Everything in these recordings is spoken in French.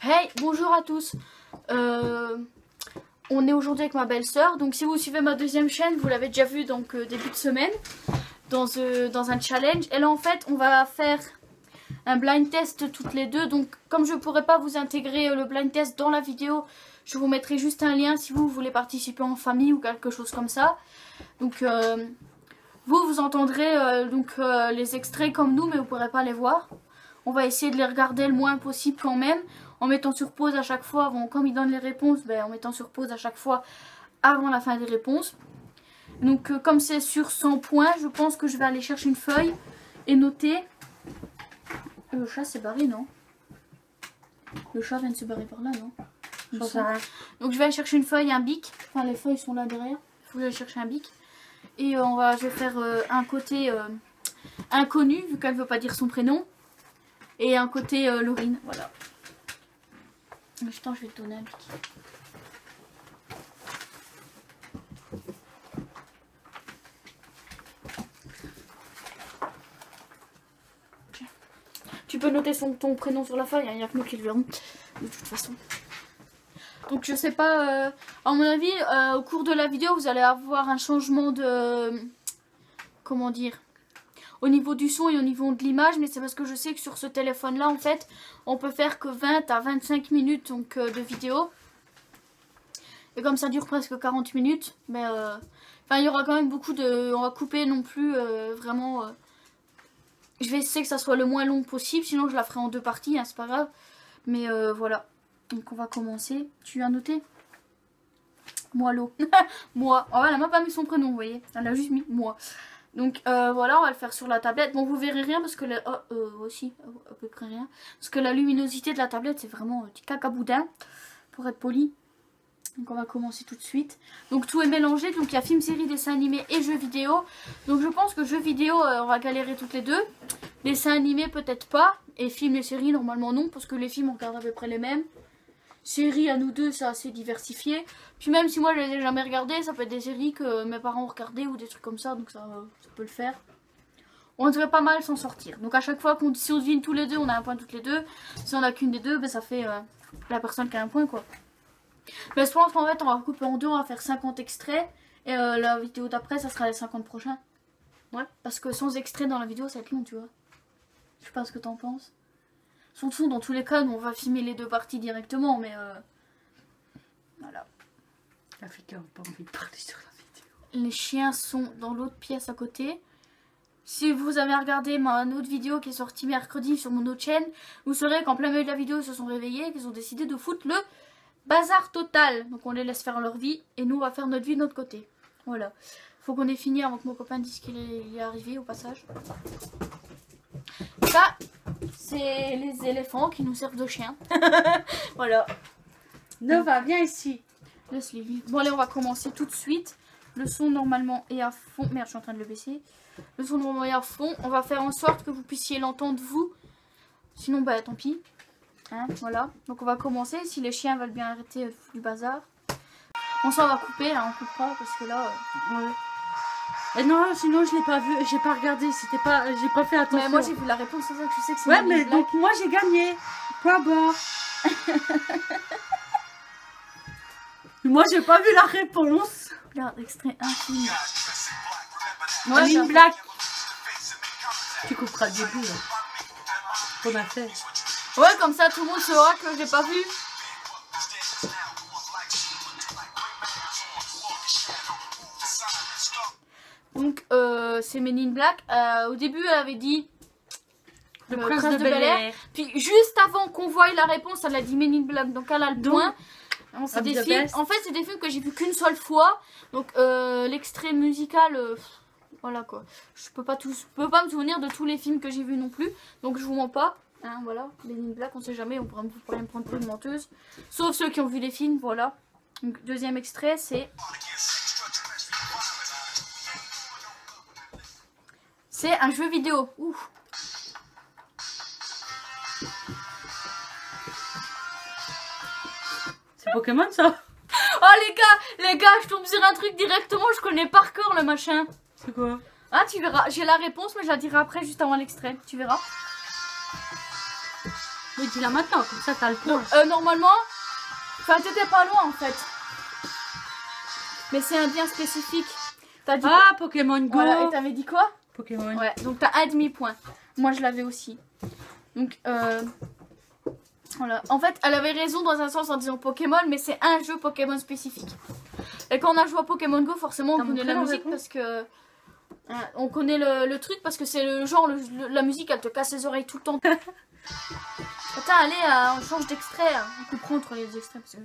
Hey, bonjour à tous. On est aujourd'hui avec ma belle-sœur. Donc si vous suivez ma deuxième chaîne, vous l'avez déjà vu donc début de semaine dans un challenge. Et là en fait, on va faire un blind test toutes les deux. Donc comme je ne pourrai pas vous intégrer le blind test dans la vidéo, je vous mettrai juste un lien si vous voulez participer en famille ou quelque chose comme ça. Donc vous entendrez les extraits comme nous, mais vous ne pourrez pas les voir. On va essayer de les regarder le moins possible quand même, en mettant sur pause à chaque fois, comme ils donnent les réponses, en mettant sur pause à chaque fois avant la fin des réponses. Donc comme c'est sur 100 points, je pense que je vais aller chercher une feuille et noter. Le chat s'est barré, non? Le chat vient de se barrer par là, non? Donc je vais aller chercher une feuille et un bic. Enfin les feuilles sont là derrière, il faut que j'aille chercher un bic. Et je vais faire un côté inconnu, vu qu'elle ne veut pas dire son prénom. Et un côté Laurine, voilà. Attends, je vais te donner un bic. Tu peux noter ton prénom sur la feuille, il n'y a que nous qui le verrons, de toute façon. Donc je sais pas, à mon avis, au cours de la vidéo, vous allez avoir un changement de... Comment dire ? Au niveau du son et au niveau de l'image, mais c'est parce que je sais que sur ce téléphone là en fait on peut faire que 20 à 25 minutes donc, de vidéo, et comme ça dure presque 40 minutes, mais il y aura quand même beaucoup de... On va couper non plus vraiment je vais essayer que ça soit le moins long possible, sinon je la ferai en deux parties, hein, c'est pas grave, mais voilà. Donc on va commencer. Tu as noté? Moi l'eau. Moi. Oh, elle n'a même pas mis son prénom, vous voyez, elle a juste mis moi. Donc voilà, on va le faire sur la tablette. Bon, vous verrez rien parce que aussi à peu près rien, parce que la luminosité de la tablette c'est vraiment un petit cacaboudin, pour être poli. Donc on va commencer tout de suite. Donc tout est mélangé, donc il y a film, série, dessin animé et jeux vidéo. Donc je pense que jeux vidéo on va galérer toutes les deux. Dessin animé peut-être pas, et films et séries normalement non, parce que les films on regarde à peu près les mêmes. Séries à nous deux c'est assez diversifié. Puis même si moi je les ai jamais regardées, ça peut être des séries que mes parents ont regardées ou des trucs comme ça, donc ça peut le faire. On devrait pas mal s'en sortir. Donc à chaque fois si on devine tous les deux, on a un point toutes les deux. Si on a qu'une des deux, ça fait la personne qui a un point quoi. Mais je pense qu'en fait on va couper en deux, on va faire 50 extraits. Et la vidéo d'après ça sera les 50 prochains. Ouais, parce que sans extrait dans la vidéo ça va être long tu vois. Je sais pas ce que t'en penses. De toute façon, dans tous les cas, on va filmer les deux parties directement, mais voilà. Africain n'a pas envie de parler sur la vidéo. Les chiens sont dans l'autre pièce à côté. Si vous avez regardé ma autre vidéo qui est sortie mercredi sur mon autre chaîne, vous saurez qu'en plein milieu de la vidéo, ils se sont réveillés et qu'ils ont décidé de foutre le bazar total. Donc on les laisse faire leur vie et nous on va faire notre vie de notre côté. Voilà. Faut qu'on ait fini avant que mon copain dise qu'il est arrivé au passage. Ça, c'est les éléphants qui nous servent de chiens. Voilà. Nova, viens ici. Laisse-les vivre. Bon allez, on va commencer tout de suite. Le son normalement est à fond. Merde, je suis en train de le baisser. Le son normalement est à fond. On va faire en sorte que vous puissiez l'entendre vous. Sinon, bah tant pis. Hein, voilà. Donc on va commencer. Si les chiens veulent bien arrêter du bazar. Bon, ça on va couper. Là, on coupera parce que là... Ouais. Et non, sinon je l'ai pas vu, j'ai pas regardé, c'était pas, j'ai pas fait attention. Mais moi j'ai vu la réponse, c'est ça que je sais que c'est. Ouais, mais donc moi j'ai gagné. Quoi bon? Moi j'ai pas vu la réponse. Regarde, extrait 1 film. Ouais, une blague. Tu couperas le début là. Qu'on a fait. Ouais, comme ça tout le monde saura que j'ai pas vu. Donc c'est Men in Black. Au début elle avait dit le prince de Bel-Air. Puis juste avant qu'on voie la réponse elle a dit Men in Black. Donc elle a le point. C'est des films. En fait c'est des films que j'ai vu qu'une seule fois. Donc l'extrait musical voilà quoi. Je peux pas me souvenir de tous les films que j'ai vus non plus. Donc je vous mens pas. Hein, voilà. Men in Black on sait jamais. On pourrait me prendre pour une menteuse. Sauf ceux qui ont vu les films. Voilà. Donc deuxième extrait c'est... C'est un jeu vidéo. Ouf. C'est Pokémon ça? Oh les gars, je tombe sur un truc directement, je connais par cœur le machin. C'est quoi? Ah tu verras, j'ai la réponse mais je la dirai après juste avant l'extrait, tu verras. Oui, dis-la maintenant, comme ça t'as le point. Normalement, enfin t'étais pas loin en fait. Mais c'est un bien spécifique. T'as dit Ah, Pokémon Go. voilà, et t'avais dit quoi? Pokémon. Ouais, donc t'as un demi-point. Moi je l'avais aussi. Donc voilà. En fait, elle avait raison dans un sens en disant Pokémon, mais c'est un jeu Pokémon spécifique. Et quand on a joué à Pokémon Go, forcément on connaît la musique parce que on connaît le truc parce que c'est le genre, la musique elle te casse les oreilles tout le temps. Attends, allez, on change d'extrait. On comprend entre les extraits. Parce que...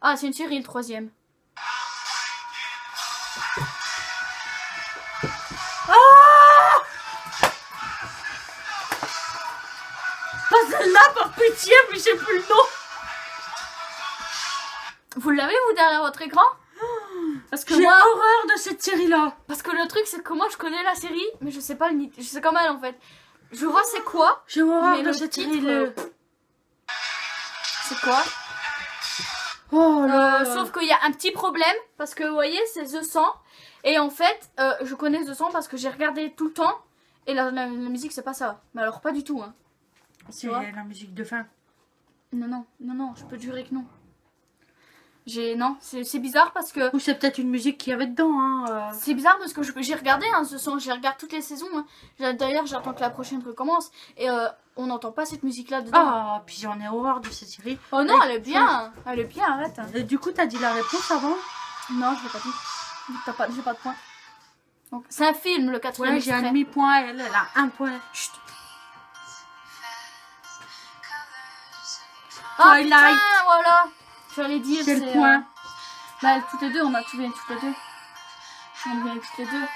Ah, c'est une série, le 3e. Ah, pas celle-là, par pitié, mais j'ai plus le nom. Vous l'avez, vous, derrière votre écran? Parce que j'ai moi... horreur de cette série-là. Parce que le truc, c'est que moi, je connais la série, mais je sais pas le... Je sais comme elle, en fait. Je vois c'est quoi. J'ai horreur mais de le cette titre, série-là. C'est quoi? Oh là. Sauf qu'il y a un petit problème, parce que, vous voyez, c'est The 100. Et en fait, je connais The 100 parce que j'ai regardé tout le temps. Et la musique, c'est pas ça. Mais alors, pas du tout, hein. C'est la musique de fin. Non, je peux te jurer que non. Non, c'est bizarre parce que... Ou c'est peut-être une musique qu'il y avait dedans, hein. C'est bizarre parce que j'ai regardé, hein, ce son, j'ai regardé toutes les saisons. Hein. D'ailleurs, j'attends que la prochaine recommence. Et on n'entend pas cette musique-là dedans. Ah, puis j'en ai horreur de cette série. Oh non, elle est bien. Elle est bien, arrête. Du coup, t'as dit la réponse avant? Non, je l'ai pas dit. J'ai pas de point. C'est un film, le 4e Ouais, j'ai un demi-point, elle a un point. Chut. Ah, putain, voilà. J'allais dire, c'est le point. Bah, toutes les deux, on a tout bien toutes les deux. On vient toutes les deux.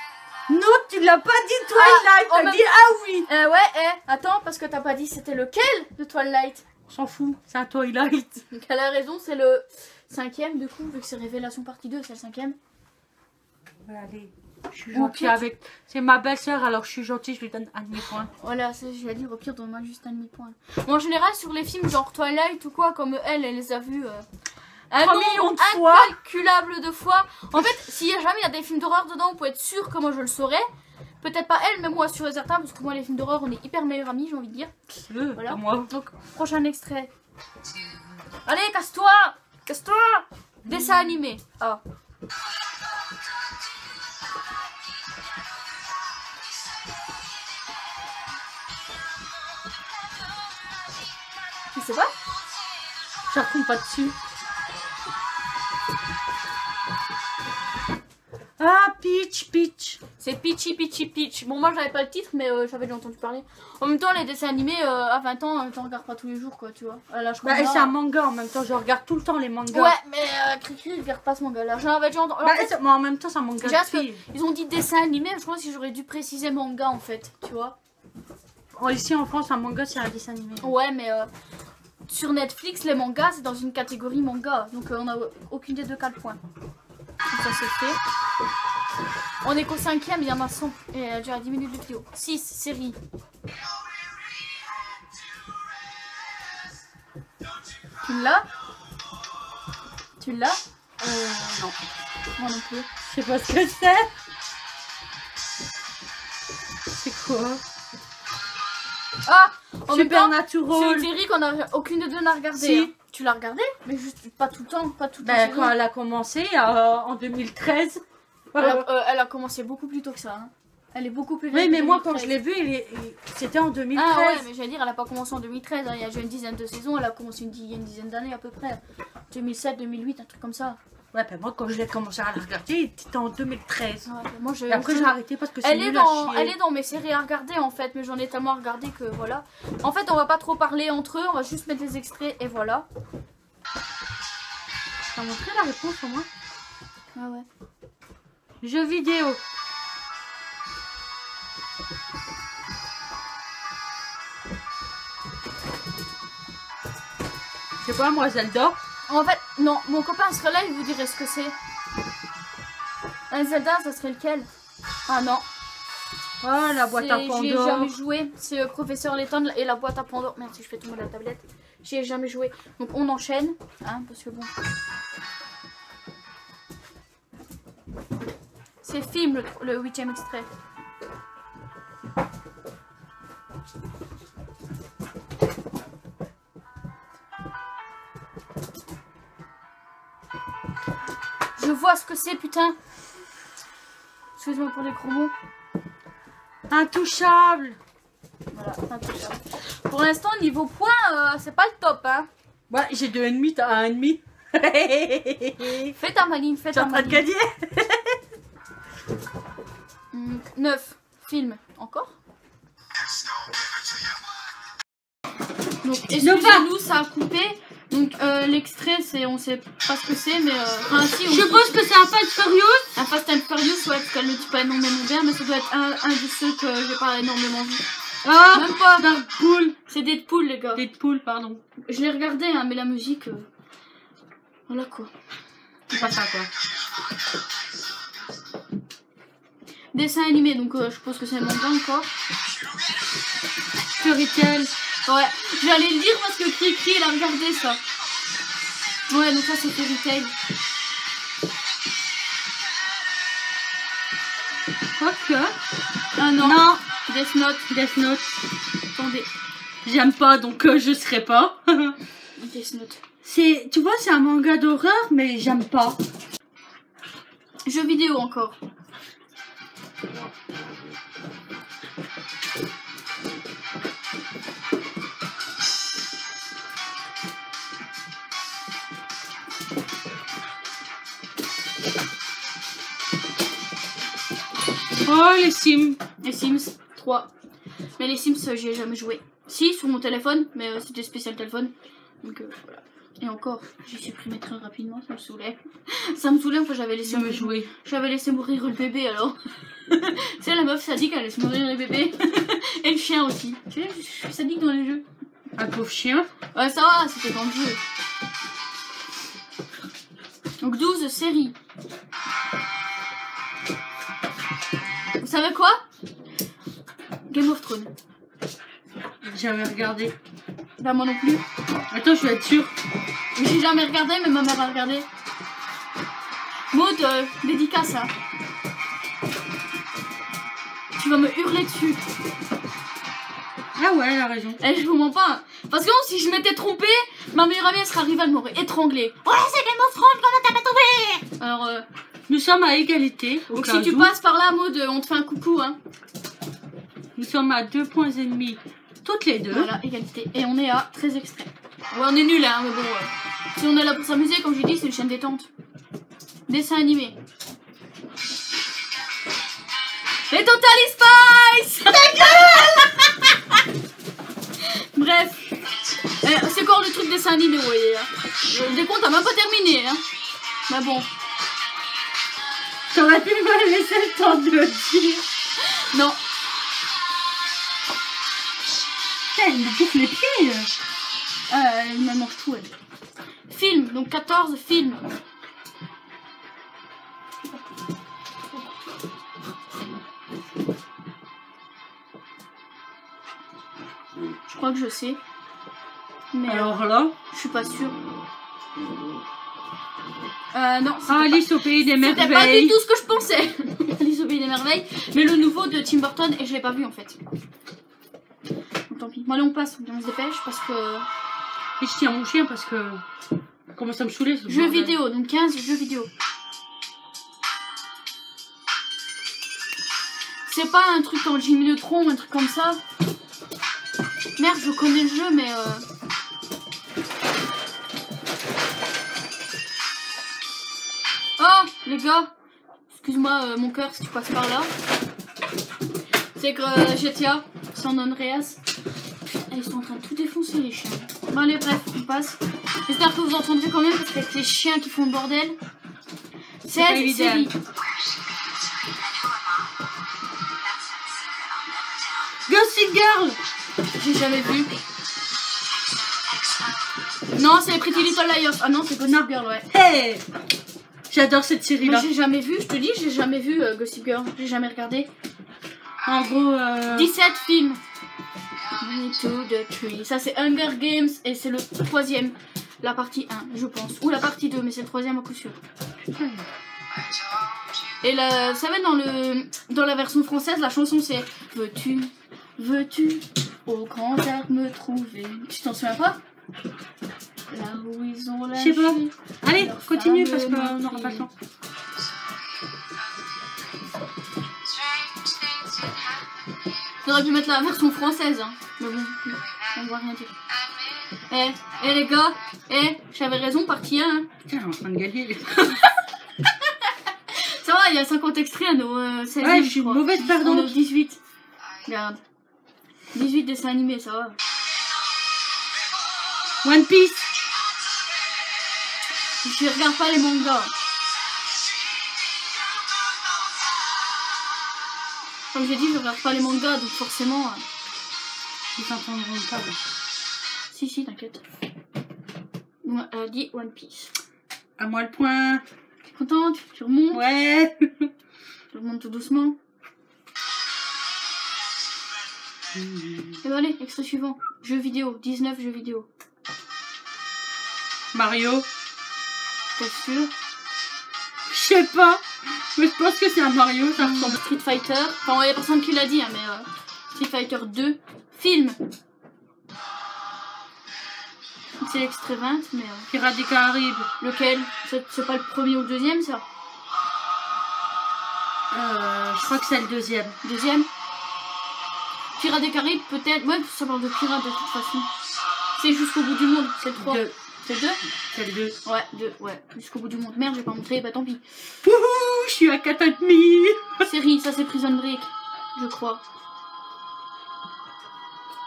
Non, tu l'as pas dit Twilight, t'as dit ah oui. Ouais, attends, parce que t'as pas dit c'était lequel de Twilight. On s'en fout, c'est un Twilight. Donc elle a raison, c'est le 5e du coup, vu que c'est Révélation partie 2, c'est le 5e. Ouais, allez, je suis gentille avec... C'est ma belle-sœur, alors je suis gentille, je lui donne un demi-point. Voilà, je vais dire au pire, donne-moi juste un demi-point. Bon, en général, sur les films genre Twilight ou quoi, comme elle les a vus... un million de fois. Incalculable de fois. En fait, s'il y a jamais des films d'horreur dedans, vous pouvez être sûr que moi je le saurais. Peut-être pas elle, mais moi sûr et certain, parce que moi les films d'horreur, on est hyper meilleurs amis, j'ai envie de dire. Voilà. Moi. Donc, prochain extrait. Allez, casse-toi. Casse-toi. Dessin animé. Ah. Tu sais pas? Je raconte pas dessus. Ah, Peach. C'est Peach. Bon, moi j'avais pas le titre, mais j'avais déjà entendu parler. En même temps, les dessins animés, à 20 ans, t'en regardes pas tous les jours, quoi, tu vois. Là, je bah, c'est un manga en même temps, je regarde tout le temps les mangas. Ouais, mais Cricri, il regarde pas ce manga là. J'en avais déjà entendu. Bah, moi, en même temps, c'est un manga. Ils ont dit dessin animé, je pense que j'aurais dû préciser manga en fait, tu vois. Ici en France, un manga, c'est un dessin animé. Ouais, mais sur Netflix, les mangas, c'est dans une catégorie manga. Donc, on a aucune des deux cas de points. Donc, ça c'est fait. On est qu'au 5e, il y en a 100. Et elle a déjà 10 minutes de vidéo. 6 séries. Tu l'as? Tu l'as? Non. Moi non plus. Je sais pas ce que c'est. C'est quoi? Ah! En même temps, Supernatural. c'est une série qu'on a aucune des deux n'a regardé. Si. Hein. Tu l'as regardé? Mais juste pas tout le temps, pas tout le Bah, temps. quand elle a commencé en 2013. Elle a commencé beaucoup plus tôt que ça. Hein. Elle est beaucoup plus vieille. Oui, mais moi quand je l'ai vue, c'était en 2013. Ah ouais, mais j'allais dire, elle a pas commencé en 2013. Hein. Il y a déjà une dizaine de saisons. Elle a commencé il y a une dizaine d'années à peu près. 2007, 2008, un truc comme ça. Ouais, ben moi quand je l'ai commencé à la regarder, c'était en 2013. Ouais, moi, et après j'ai arrêté parce que c'est elle est dans mes séries à regarder en fait, mais j'en ai tellement à regarder que voilà. En fait, on va pas trop parler entre eux, on va juste mettre des extraits et voilà. T'as montré la réponse au moins? Ah ouais. Jeux vidéo. Je sais pas moi, Zelda. En fait, non, mon copain serait là, il vous dirait ce que c'est. Un Zelda, ça serait lequel? Ah non. Oh, la boîte à Pandore. J'y ai jamais joué. C'est Professeur Layton et la boîte à Pandore. Merde, si je fais tomber la tablette. J'y ai jamais joué. Donc on enchaîne. Hein, parce que bon. C'est film le 8e extrait. Je vois ce que c'est, putain. Excuse-moi pour les gros mots. Intouchable. Voilà, intouchable. Pour l'instant, niveau points, c'est pas le top, hein. Ouais, j'ai 2,5, t'as 1,5. Fais ta maline, fais ta T'es en train de maline. gagner. 9. Film. Encore. Donc, excusez-nous, ça a coupé. Donc, l'extrait, c'est, on sait pas ce que c'est, mais enfin, si, Je pense que c'est un Fast Furious. un Fast and Furious, ouais, parce qu'elle ne dit pas énormément bien, mais ça doit être un de ceux que j'ai pas énormément vu. Ah, Même pas. Deadpool. C'est Deadpool, les gars. Deadpool, pardon. Je l'ai regardé, hein, mais la musique, voilà quoi. C'est pas ça, quoi. Dessin animé, donc je suppose que c'est le manga encore. Fairy Tail. Ouais, j'allais le dire parce que Cricri, il a regardé ça. Ouais, donc ça c'est Fairy Tail. Quoique. Ah non. Non. Death Note. Death Note. Attendez. J'aime pas, donc je serai pas. Death Note. C'est, tu vois, c'est un manga d'horreur, mais j'aime pas. Jeux vidéo encore. Oh, les Sims. Les Sims 3. Mais les Sims, j'y ai jamais joué. Si, sur mon téléphone, mais c'était spécial téléphone. Donc voilà. Et encore, j'ai supprimé très rapidement, ça me saoulait. Ça me saoulait, enfin j'avais laissé Je veux jouer. J'avais laissé mourir le bébé alors. C'est la meuf sadique, elle laisse mourir le bébé. Et le chien aussi. Tu sais, je suis sadique dans les jeux. Un pauvre chien. Ouais, ça va, c'était dans le jeu. Donc 12 séries. Vous savez quoi? Game of Thrones. J'ai jamais regardé. Bah moi non plus. Attends, je vais être sûre. J'ai jamais regardé, mais ma mère a regardé. Maud, dédicace, hein. Tu vas me hurler dessus. Ah ouais, elle a raison. Eh, je vous mens pas. Parce que si je m'étais trompée, ma meilleure amie elle serait arrivée, elle m'aurait étranglée. Ouais, c'est Game of Thrones, comment t'as pas trouvé? Alors, nous sommes à égalité. donc si tu passes par là, Maud, on te fait un coucou, hein. Nous sommes à 2,5 points toutes les deux. Voilà, égalité. Et on est à 13 extraits. Ouais, on est nuls, hein, mais bon, si on est là pour s'amuser, comme j'ai dit, c'est une chaîne détente. Dessin animé. Les Totally Spice. Bref. C'est encore le truc dessin animé, vous voyez. Le décompte a même pas terminé, hein. Mais bon. T'aurais pu me laisser le temps de le dire. Non. Elle me bouffe les pieds. Elle me mange tout, elle. Film, donc 14 films. Je crois que je sais. Mais alors là, je suis pas sûre. Non. Alice au pays des C'était pas du merveilles. tout ce que je pensais. Alice au pays des merveilles. Mais le nouveau de Tim Burton, et je l'ai pas vu en fait. Donc, tant pis. Bon, allez, on passe, on se dépêche parce que. Et je tiens mon chien parce que. Comment ça me saoulait ce Jeux bordel. vidéo, donc 15 jeux vidéo. C'est pas un truc comme Jimmy Neutron ou un truc comme ça. Merde, je connais le jeu, mais Oh, les gars. Excuse-moi, mon cœur, si tu passes par là. C'est que GTA, San Andreas. Putain, ils sont en train de tout défoncer, les chiens. Bon, allez, bref, on passe. J'espère que vous entendez quand même, parce qu'avec les chiens qui font le bordel. 16 séries. Gossip Girl. J'ai jamais vu. Non, c'est Pretty Little Liars. Ah non, c'est Gossip Girl, ouais. Hey, j'adore cette série là. Moi, j'ai jamais vu, je te dis, j'ai jamais vu Gossip Girl. J'ai jamais regardé. En gros 17 films. Into the Tree. Ça, c'est Hunger Games et c'est le troisième. La partie 1, je pense. Ou la partie 2, mais c'est le troisième à coup sûr. Et là, ça va dans la version française, la chanson c'est Veux-tu au grand air me trouver. Tu t'en souviens pas? Là où ils ont Je lâché. sais pas. Allez, leur continue fameux parce qu'on meurtrier. n'aura pas le temps. J'aurais dû mettre la version française, hein. Mais bon, on va rien dire. Les gars, j'avais raison, partie 1. Hein. Putain, elle est en train de gagner. Ça va, il y a 50 extraits à nos 16 Ouais, je suis une mauvaise On perdante. est au 18. Regarde. 18 dessins animés, ça va. One Piece. Je regarde pas les mangas. Comme j'ai dit, je regarde pas les mangas, donc forcément... Ils s'entendront pas. Bon. Si, t'inquiète. Elle a dit One Piece. À moi le point. T'es contente? Tu remontes? Ouais. Tu remontes tout doucement. Et ben allez, extrait suivant. Jeux vidéo, 19 jeux vidéo. Mario. T'es sûr? Je sais pas. Mais je pense que c'est un Mario, ça ressemble. Street Fighter. Enfin, il y a personne qui l'a dit, hein, mais Street Fighter 2. Film. C'est l'extrait 20, mais... Pirates des Caraïbes. lequel? C'est pas le premier ou le deuxième, ça? Je crois que c'est le deuxième. Deuxième? Pirates des Caraïbes, peut-être. Ouais, ça parle de pirates de toute façon. C'est jusqu'au bout du monde, c'est le 3. Deux. C'est le 2? C'est le 2. Ouais, 2, ouais. Jusqu'au bout du monde. Merde, j'ai pas montré, bah tant pis. Wouhou, je suis à 4,5. Série, ça c'est Prison Break, je crois.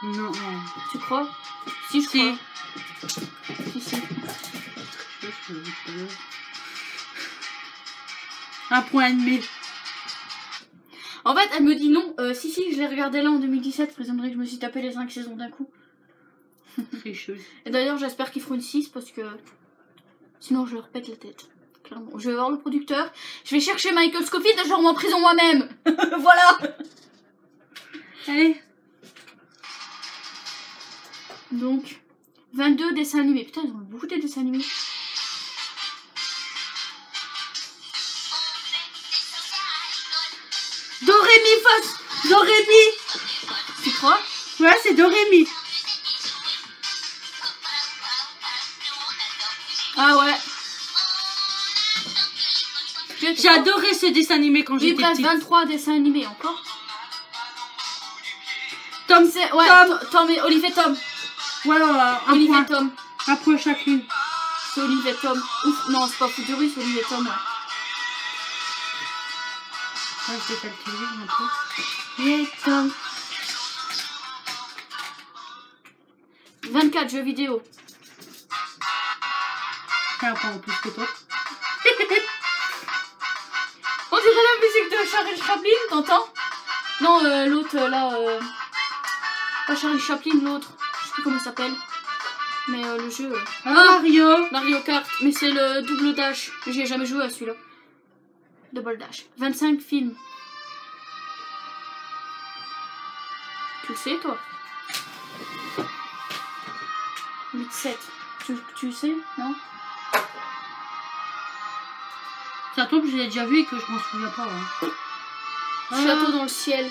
Non. Tu crois? Si, je crois. Si. Un point et demi. En fait, elle me dit non. Si, je l'ai regardé là en 2017, Prison Break, je me suis tapé les 5 saisons d'un coup. Tricheuse. Et d'ailleurs, j'espère qu'ils feront une 6 parce que sinon je leur pète la tête. Clairement. Je vais voir le producteur. Je vais chercher Michael Scofield et je le remets en prison moi-même. Voilà. Allez. Donc, 22 dessins animés. Putain, ils ont beaucoup de dessins animés. Dorémi face. Dorémi. Tu crois? Ouais, c'est Dorémi. Ah ouais. J'ai adoré ce dessin animé quand Il j'étais reste petite. 23 dessins animés encore. Tom, Ouais, Tom et Olive et Tom. Ouais, un Olive point. et Tom. Un point chacune. C'est Olive et Tom. Ouf, non, c'est pas Futurus, c'est Olive et Tom, ouais. Ouais, je vais calculer un peu. Et Tom. 24 jeux vidéo. Fais un point en plus que toi. On dirait la musique de Charlie Chaplin, t'entends? Non, l'autre là, pas Charlie Chaplin, l'autre. Je sais plus comment il s'appelle. Mais le jeu. Mario. Mario Kart, mais c'est le double dash. J'y ai jamais joué à celui-là. Double dash. 25 films. Tu le sais, toi? 8-7. Tu sais, non? Ça tombe, je l'ai déjà vu et que je m'en souviens pas. Hein. Château dans le ciel.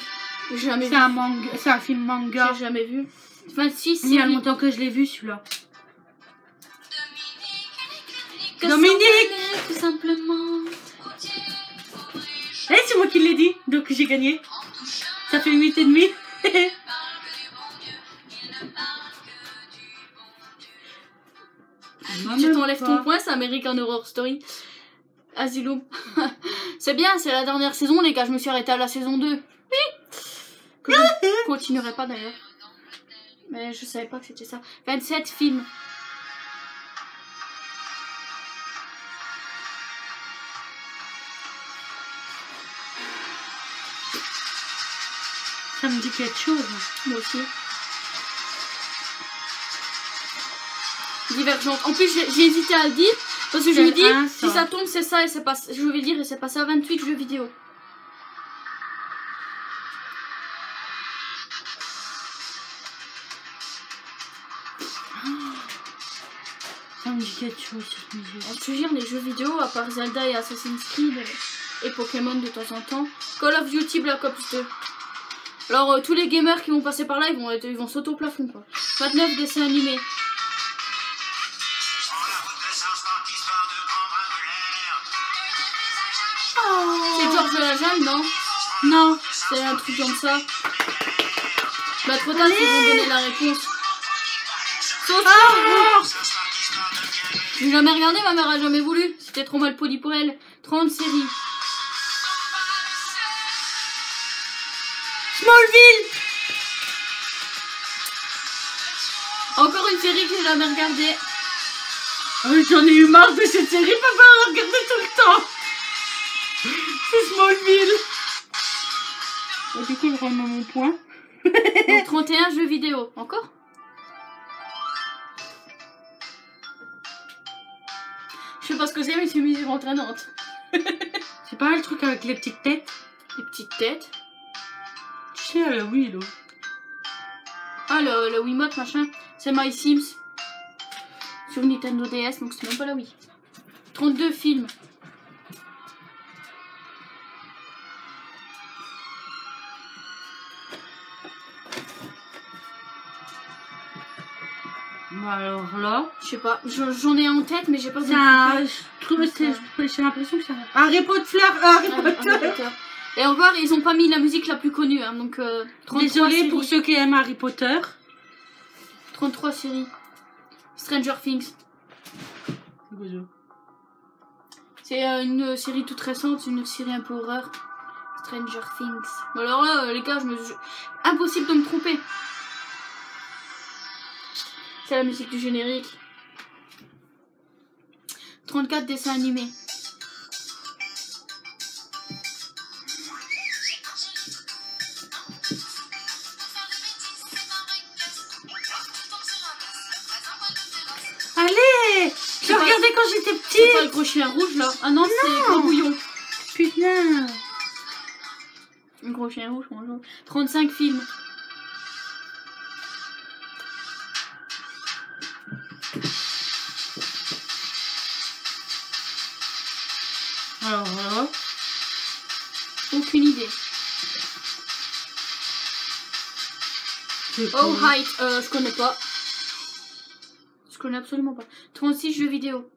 J'ai jamais vu. C'est un manga, c'est un film manga. J'ai jamais vu. 26, Il y a séries. longtemps que je l'ai vu celui-là. Que Dominique, tout simplement. Eh, c'est moi qui l'ai dit, donc j'ai gagné. Ça fait 8,5. Tu t'enlèves ton point, c'est American Horror Story. Asylum. C'est bien, c'est la dernière saison, les gars. Je me suis arrêtée à la saison 2. Oui. Que je ne continuerai pas d'ailleurs. Mais je savais pas que c'était ça. 27 films. Ça me dit quelque chose. Moi aussi. Divergente. En plus, j'ai hésité à le dire. Parce que je me dis, si ça tombe, c'est ça et c'est pas. Je vais le dire et c'est passé à 28 jeux vidéo. Ça me dit quelque chose cette musique. On te jure, les jeux vidéo, à part Zelda et Assassin's Creed et Pokémon de temps en temps. Call of Duty Black Ops 2. Alors, tous les gamers qui vont passer par là, ils vont sauter au plafond, quoi. 29 dessins animés. Jeanne, non? Non. C'est un truc comme ça. Bah trop tard, ils vont donner la réponse. J'ai jamais regardé, ma mère a jamais voulu. C'était trop mal poli pour elle. 30 séries. Smallville. Encore une série que j'ai jamais regardée. J'en ai eu marre de cette série, papa, on regarder tout le temps. C'est Smallville. Et du coup, je remets mon point. Donc 31 jeux vidéo. Encore? Je sais pas ce que c'est, mais c'est une musique entraînante. C'est pas le truc avec les petites têtes? Les petites têtes. Tu sais, oui, là. Ah, le Wiimote, machin. C'est My Sims. Sur Nintendo DS, donc c'est même pas la Wii. 32 films. Alors là, Je sais pas, j'en ai un en tête, mais j'ai pas j'ai l'impression que c'est Harry Potter. Harry Potter. Et encore, ils ont pas mis la musique la plus connue, hein, donc 33 Désolée séries. pour ceux qui aiment Harry Potter. 33 séries. Stranger Things. C'est une série toute récente, une série un peu horreur. Stranger Things. Bon, alors là, les gars, impossible de me tromper. C'est la musique du générique. 34 dessins animés. Allez, je regardais quand j'étais petite. C'est pas le gros chien rouge là? Ah non, c'est Gros Bouillon. Putain. Le gros chien rouge, bonjour. 35 films. Alors voilà. Aucune idée. Oh, Height, je connais pas. Je connais absolument pas. 36 jeux vidéo.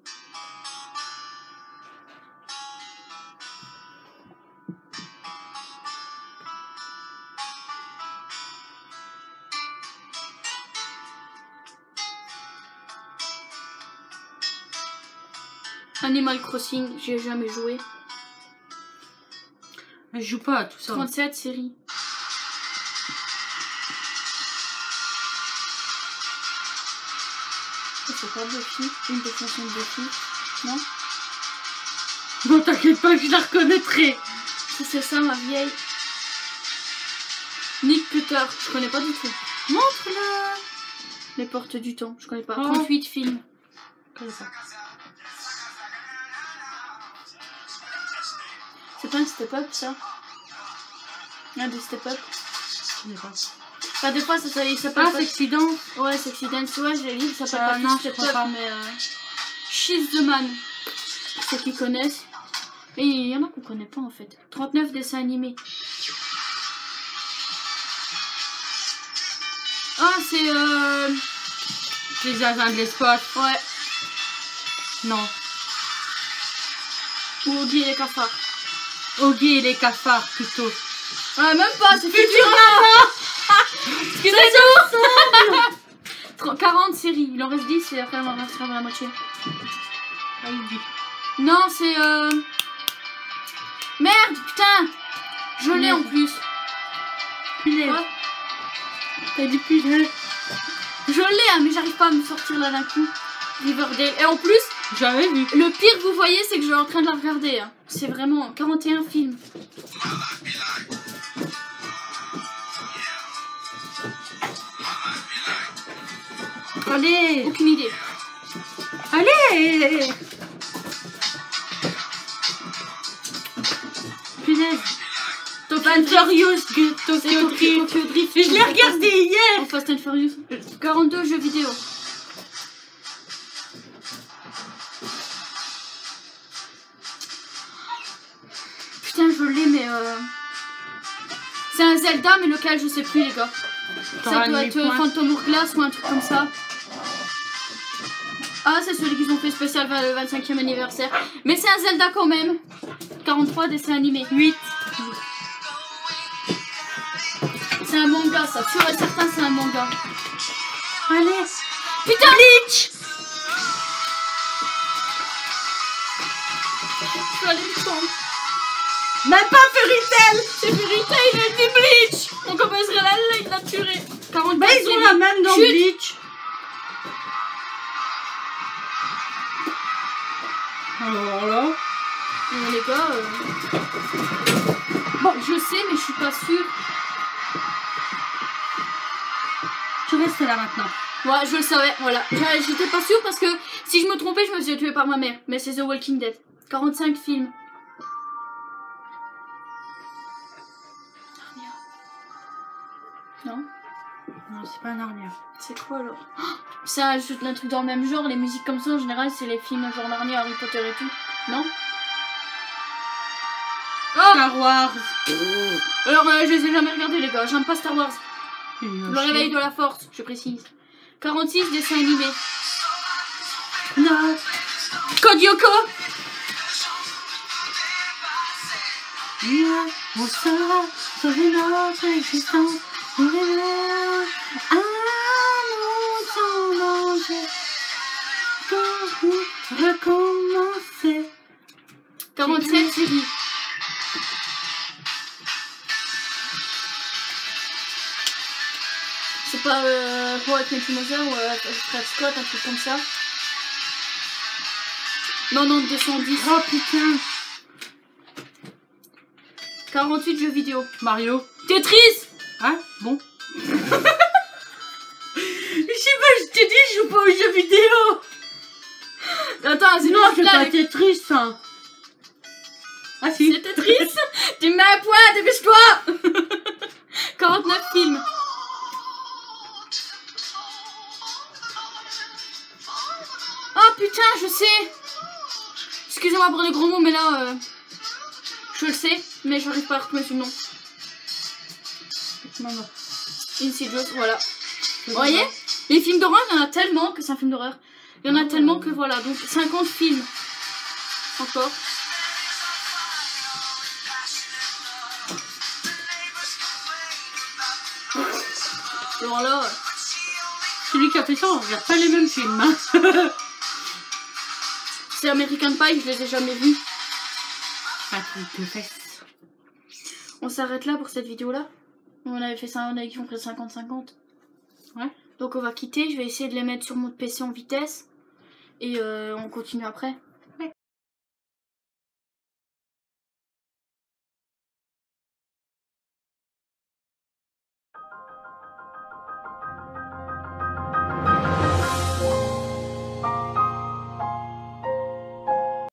Animal Crossing, j'ai jamais joué. Je joue pas à tout ça. 37 séries. C'est pas Buffy, une des chansons de Buffy, non? Bon, t'inquiète pas que je la reconnaîtrai. Si c'est ça, ma vieille. Nick Cutter, je connais pas du tout. Montre-le. Les Portes du Temps, je connais pas. Oh. 38 films. Je connais pas. C'est pas un step-up, ça? Un des step-up? Je connais pas. Enfin, des fois, ça s'appelle Ah, pas... Sexy Dance. Ouais, Sexy Dance, ouais, j'ai lu, ça s'appelle pas non, je step crois up, pas. mais She's the Man, pour ceux qui connaissent. Mais il y en a qu'on connaît pas en fait. 39 dessins animés. Ah, c'est Les Zazins de l'espace. ouais. Non. Ou Oggy et les cafards. Oggy et les cafards, plutôt. Ah, même pas, c'est Futurama. Excusez-nous. 40 séries, il en reste 10 et après on va rester à la moitié. Ah, il dit. Non, c'est merde, putain. Je l'ai en plus. Punaise. Quoi? T'as dit punaise. Je l'ai, hein, mais j'arrive pas à me sortir là d'un coup. Riverdale. Et en plus, J'avais vu. le pire que vous voyez, c'est que je suis en train de la regarder. Hein. C'est vraiment 41 films. Allez. Aucune idée. Allez. Punaise. Tokyo Fast and Drift. Furious, C'est Tokyo Drift. Tokyo Drift. Je l'ai regardé hier. En Fast and Furious. 42 jeux vidéo. Putain, je l'ai, mais c'est un Zelda, mais lequel, je sais plus, les gars. Ça doit être Phantom Hourglass ou un truc comme ça. Ah, c'est celui qu'ils ont fait spécial le 25e anniversaire. Mais c'est un Zelda quand même. 43 dessins animés. 8. ça. Sûr et certain, c'est un manga. Allez. Putain, Bleach. Je vais aller me prendre. Même pas Fairy Tail. C'est Fairy Tail, il a dit Bleach. On commencerait là, il l'a tué. 40 Bah ils ont la même dans Chut. Bleach. Alors là. Les gars, bon, je sais, mais je suis pas sûre. Tu restes là maintenant. Ouais, je le savais, voilà. J'étais pas sûre parce que si je me trompais, je me faisais tuer par ma mère. Mais c'est The Walking Dead. 45 films. Non? Non, c'est pas un Narnia. C'est quoi alors? C'est un truc dans le même genre, les musiques comme ça en général, c'est les films genre Narnia, Harry Potter et tout. Non? Star Wars. Alors, je les ai jamais regardés, les gars. J'aime pas Star Wars. Le réveil de la force, je précise. 46 dessins animés. Non. Code Lyoko. On saura sauver notre existence. On verra un monde sans danger. Pour recommencer. 47 séries. C'est pas How I Met Your Mother ou Fred Scott, un truc comme ça. Non, 210. Oh putain. 48 jeux vidéo. Mario. Tetris. Ah bon. Je sais pas, je t'ai dit, je joue pas aux jeux vidéo. Attends, c'est Non, pas c'est pas Tetris, hein. Ah si. C'est Tetris. Tu me mets un point, dépêche-toi. 49 films. Oh putain, je sais. Excusez-moi pour les gros mots, mais là, je le sais, mais je n'arrive pas à retrouver son nom. Non. Insidious, voilà. Vous voyez, les films d'horreur, il y en a tellement que c'est un film d'horreur. Il y en a tellement que voilà, donc 50 films. Encore. Alors là, Celui qui a fait ça, on regarde pas les mêmes films. Hein. c'est American Pie, je les ai jamais vus. Ah, tu te fesses. On s'arrête là pour cette vidéo-là. On avait fait ça, on avait fait 50-50. Ouais. Donc on va quitter, je vais essayer de les mettre sur mon PC en vitesse. Et on continue après.